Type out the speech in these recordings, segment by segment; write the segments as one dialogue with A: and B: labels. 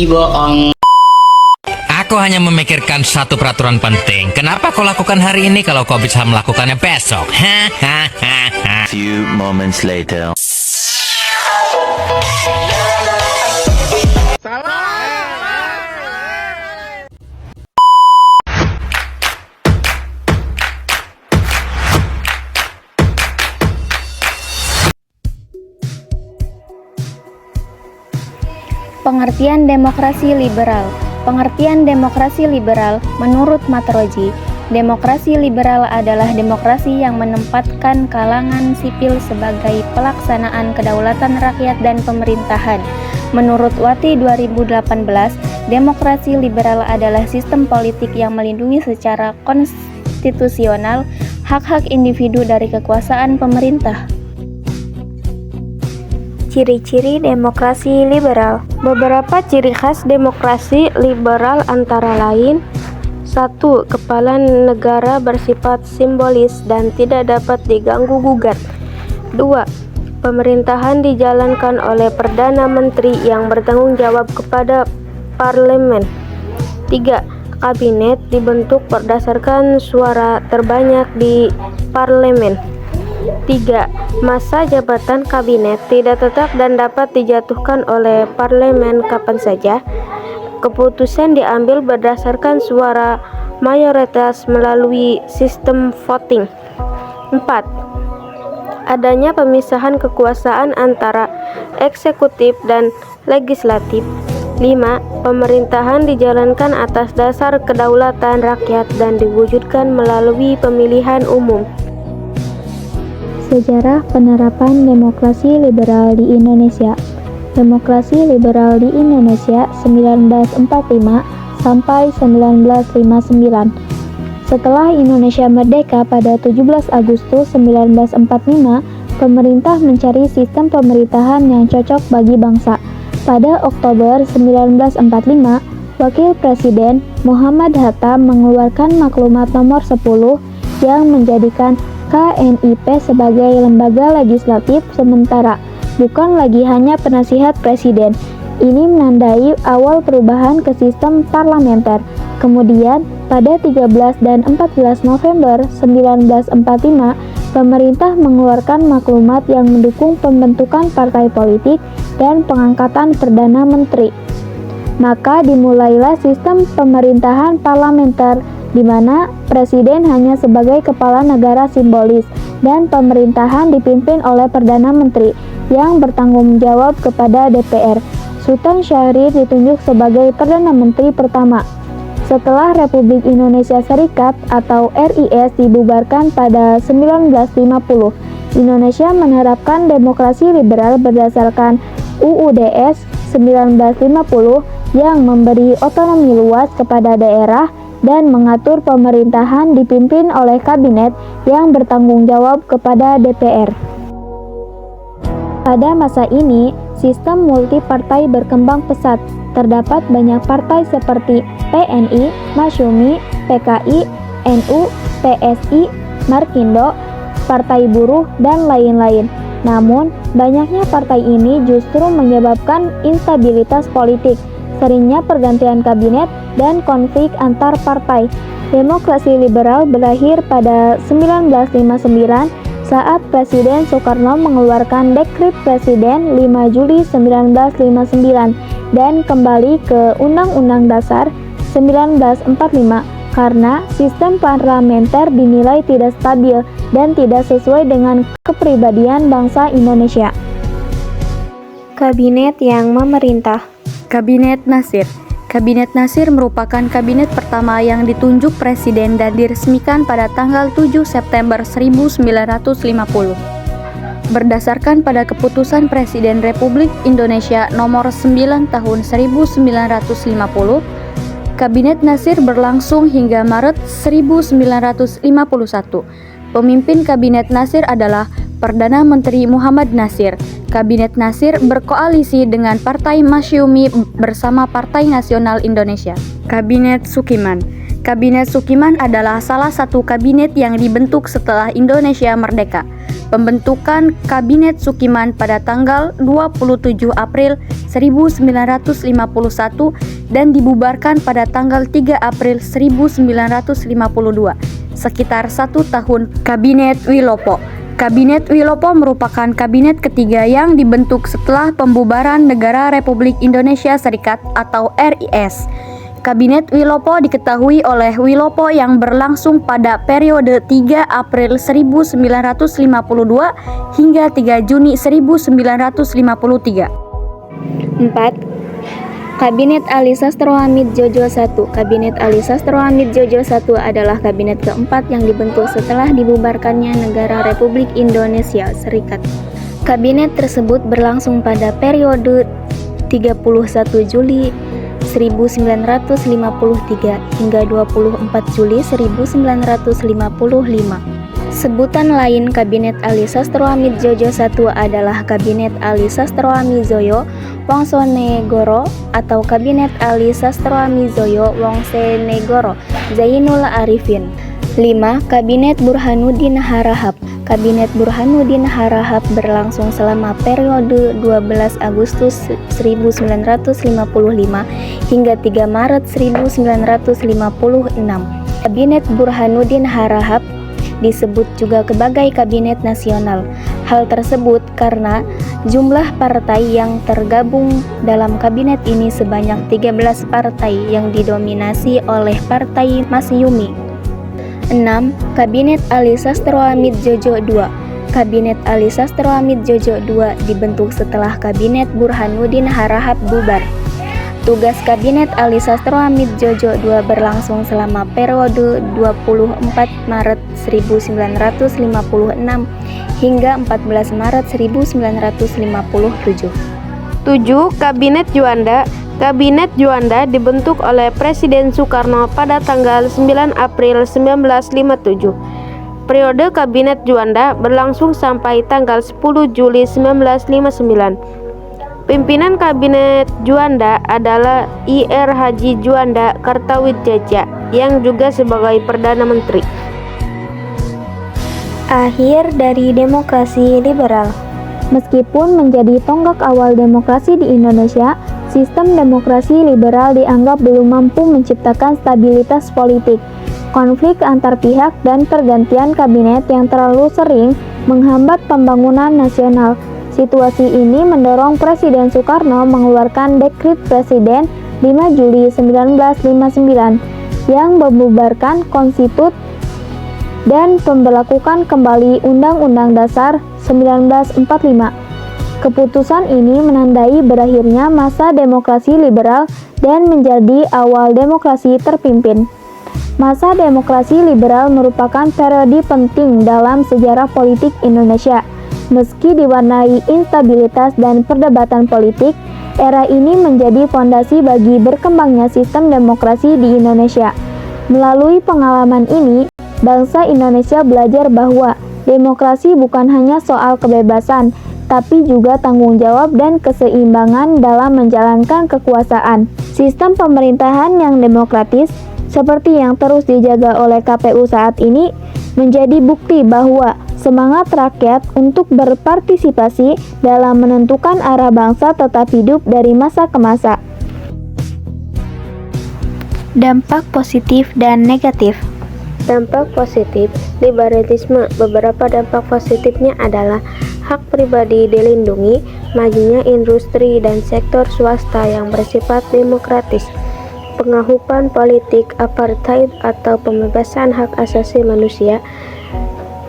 A: bohong.
B: Aku hanya memikirkan satu peraturan penting. Kenapa kau lakukan hari ini kalau kau bisa melakukannya besok?
C: Few moments later.
D: Pengertian demokrasi liberal. Pengertian demokrasi liberal menurut Matroji, demokrasi liberal adalah demokrasi yang menempatkan kalangan sipil sebagai pelaksanaan kedaulatan rakyat dan pemerintahan. Menurut Wati 2018, demokrasi liberal adalah sistem politik yang melindungi secara konstitusional hak-hak individu dari kekuasaan pemerintah.
E: Ciri-ciri demokrasi liberal. Beberapa ciri khas demokrasi liberal antara lain: 1. Kepala negara bersifat simbolis dan tidak dapat diganggu-gugat. 2. Pemerintahan dijalankan oleh Perdana Menteri yang bertanggung jawab kepada parlemen. 3. Kabinet dibentuk berdasarkan suara terbanyak di parlemen. 3. Masa jabatan kabinet tidak tetap dan dapat dijatuhkan oleh parlemen kapan saja. Keputusan diambil berdasarkan suara mayoritas melalui sistem voting. 4. Adanya pemisahan kekuasaan antara eksekutif dan legislatif. 5. Pemerintahan dijalankan atas dasar kedaulatan rakyat dan diwujudkan melalui pemilihan umum.
D: Sejarah penerapan demokrasi liberal di Indonesia. Demokrasi liberal di Indonesia 1945 sampai 1959. Setelah Indonesia merdeka pada 17 Agustus 1945, pemerintah mencari sistem pemerintahan yang cocok bagi bangsa. Pada Oktober 1945, Wakil Presiden Muhammad Hatta mengeluarkan maklumat nomor 10 yang menjadikan KNIP sebagai lembaga legislatif sementara, bukan lagi hanya penasihat presiden. Ini menandai awal perubahan ke sistem parlementer. Kemudian, pada 13 dan 14 November 1945, pemerintah mengeluarkan maklumat yang mendukung pembentukan partai politik dan pengangkatan Perdana Menteri. Maka dimulailah sistem pemerintahan parlementer, di mana presiden hanya sebagai kepala negara simbolis dan pemerintahan dipimpin oleh Perdana Menteri yang bertanggung jawab kepada DPR. Sultan Syahrir ditunjuk sebagai Perdana Menteri pertama. Setelah Republik Indonesia Serikat atau RIS dibubarkan pada 1950, Indonesia menerapkan demokrasi liberal berdasarkan UUDS 1950 yang memberi otonomi luas kepada daerah dan mengatur pemerintahan dipimpin oleh kabinet yang bertanggung jawab kepada DPR. Pada masa ini, sistem multipartai berkembang pesat. Terdapat banyak partai seperti PNI, Masyumi, PKI, NU, PSI, Markindo, Partai Buruh, dan lain-lain. Namun, banyaknya partai ini justru menyebabkan instabilitas politik, seringnya pergantian kabinet, dan konflik antar partai. Demokrasi liberal berakhir pada 1959 saat Presiden Soekarno mengeluarkan Dekret Presiden 5 Juli 1959 dan kembali ke Undang-Undang Dasar 1945 karena sistem parlementer dinilai tidak stabil dan tidak sesuai dengan kepribadian bangsa Indonesia.
E: Kabinet yang memerintah.
D: Kabinet Nasir. Kabinet Nasir merupakan kabinet pertama yang ditunjuk presiden dan diresmikan pada tanggal 7 September 1950. Berdasarkan pada keputusan Presiden Republik Indonesia nomor 9 tahun 1950, Kabinet Nasir berlangsung hingga Maret 1951. Pemimpin Kabinet Nasir adalah Perdana Menteri Muhammad Nasir. Kabinet Nasir berkoalisi dengan Partai Masyumi bersama Partai Nasional Indonesia. Kabinet Sukiman. Kabinet Sukiman adalah salah satu kabinet yang dibentuk setelah Indonesia merdeka.
A: pembentukan Kabinet Sukiman pada tanggal 27 April 1951 dan dibubarkan pada tanggal 3 April 1952, sekitar 1 tahun Kabinet Wilopo. Kabinet Wilopo merupakan kabinet ketiga yang dibentuk setelah pembubaran Negara Republik Indonesia Serikat atau RIS. Kabinet Wilopo diketahui oleh Wilopo yang berlangsung pada periode 3 April 1952 hingga 3 Juni 1953.
D: 4. Kabinet Ali Sastro Hamid Djojo I. Kabinet Ali Sastro Hamid Djojo I adalah kabinet keempat yang dibentuk setelah dibubarkannya Negara Republik Indonesia Serikat. Kabinet tersebut berlangsung pada periode 31 Juli 1953 hingga 24 Juli 1955. Sebutan lain Kabinet Ali Sastro Hamid Djojo I adalah Kabinet Ali Sastro Hamizoyo Wongsonegoro atau Kabinet Ali Sastro Hamizoyo Wongsenegoro Zainul Arifin. 5. Kabinet Burhanuddin Harahap. Kabinet Burhanuddin Harahap berlangsung selama periode 12 Agustus 1955 hingga 3 Maret 1956. Kabinet Burhanuddin Harahap disebut juga sebagai Kabinet Nasional. Hal tersebut karena jumlah partai yang tergabung dalam kabinet ini sebanyak 13 partai yang didominasi oleh Partai Masyumi. 6. Kabinet Ali Sastro Hamid Djojo II. Kabinet Ali Sastro Hamid Djojo II dibentuk setelah Kabinet Burhanuddin Harahap bubar. Tugas Kabinet Ali Sastro Hamid Djojo II berlangsung selama periode 24 Maret 1956 hingga 14 Maret 1957.
E: 7. Kabinet Juanda. Kabinet Juanda dibentuk oleh Presiden Soekarno pada tanggal 9 April 1957. Periode Kabinet Juanda berlangsung sampai tanggal 10 Juli 1959. Pimpinan Kabinet Juanda adalah Ir Haji Juanda Kartawijaya yang juga sebagai Perdana Menteri.
D: Akhir dari demokrasi liberal. Meskipun menjadi tonggak awal demokrasi di Indonesia, sistem demokrasi liberal dianggap belum mampu menciptakan stabilitas politik. Konflik antar pihak dan pergantian kabinet yang terlalu sering menghambat pembangunan nasional. Situasi ini mendorong Presiden Soekarno mengeluarkan Dekrit Presiden 5 Juli 1959 yang membubarkan konstitut dan memberlakukan kembali Undang-Undang Dasar 1945. Keputusan ini menandai berakhirnya masa demokrasi liberal dan menjadi awal demokrasi terpimpin. Masa demokrasi liberal merupakan periode penting dalam sejarah politik Indonesia. Meski diwarnai instabilitas dan perdebatan politik, era ini menjadi fondasi bagi berkembangnya sistem demokrasi di Indonesia. Melalui pengalaman ini, bangsa Indonesia belajar bahwa demokrasi bukan hanya soal kebebasan, tapi juga tanggung jawab dan keseimbangan dalam menjalankan kekuasaan. Sistem pemerintahan yang demokratis, seperti yang terus dijaga oleh KPU saat ini, menjadi bukti bahwa semangat rakyat untuk berpartisipasi dalam menentukan arah bangsa tetap hidup dari masa ke masa. Dampak positif dan negatif.
E: Dampak positif liberalisme. Beberapa dampak positifnya adalah hak pribadi dilindungi, majunya industri dan sektor swasta yang bersifat demokratis, penghapusan politik apartheid atau pembebasan hak asasi manusia,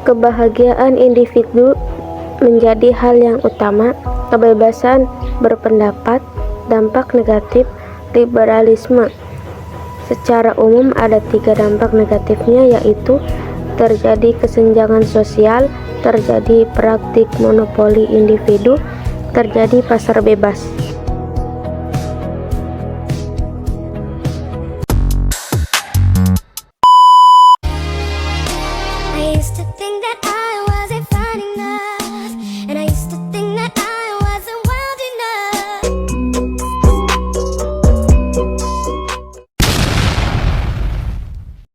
E: kebahagiaan individu menjadi hal yang utama, kebebasan berpendapat. Dampak negatif liberalisme. Secara umum ada 3 dampak negatifnya, yaitu terjadi kesenjangan sosial, terjadi praktik monopoli individu, terjadi pasar bebas.